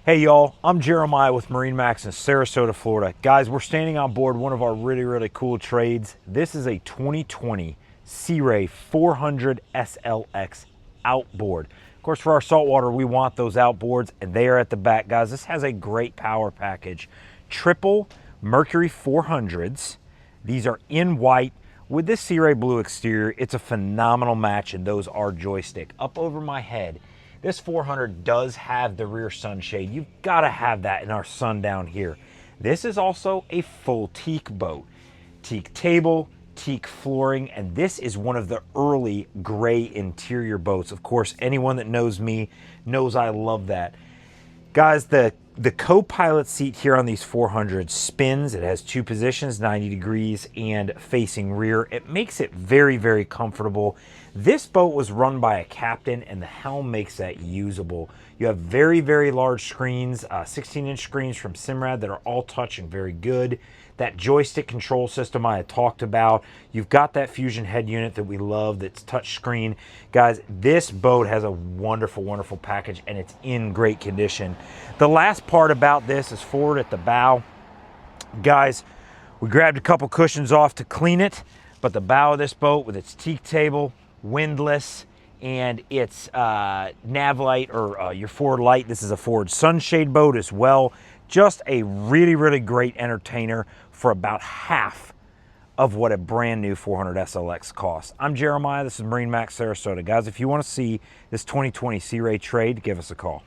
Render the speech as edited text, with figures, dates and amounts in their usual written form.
Hey y'all, I'm Jeremiah with MarineMax in Sarasota, Florida. Guys, we're standing on board one of our really cool trades. This is a 2020 Sea Ray 400 SLX outboard. Of course, for our saltwater, we want those outboards, and they are at the back. Guys, this has a great power package. Triple Mercury 400s. These are in white with this Sea Ray blue exterior. It's a phenomenal match, and those are joystick. Up over my head, this 400 does have the rear sunshade. You've got to have that in our sun down here. This is also a full teak boat. Teak table, teak flooring, and this is one of the early gray interior boats. Of course, anyone that knows me knows I love that. Guys, the co-pilot seat here on these 400s spins. It has two positions, 90 degrees and facing rear. It makes it very comfortable. This boat was run by a captain, and the helm makes that usable. You have very large screens, 16-inch screens from Simrad that are all touch and very good. That joystick control system I had talked about. You've got that Fusion head unit that we love that's touch screen. Guys, this boat has a wonderful package, and it's in great condition. The last part about this is forward at the bow. Guys, we grabbed a couple cushions off to clean it, but the bow of this boat with its teak table, windlass, and its nav light, or your forward light. This is a forward sunshade boat as well. Just a really great entertainer for about half of what a brand new 400 SLX costs. I'm Jeremiah. This is MarineMax Sarasota. Guys, if you want to see this 2020 Sea Ray trade, give us a call.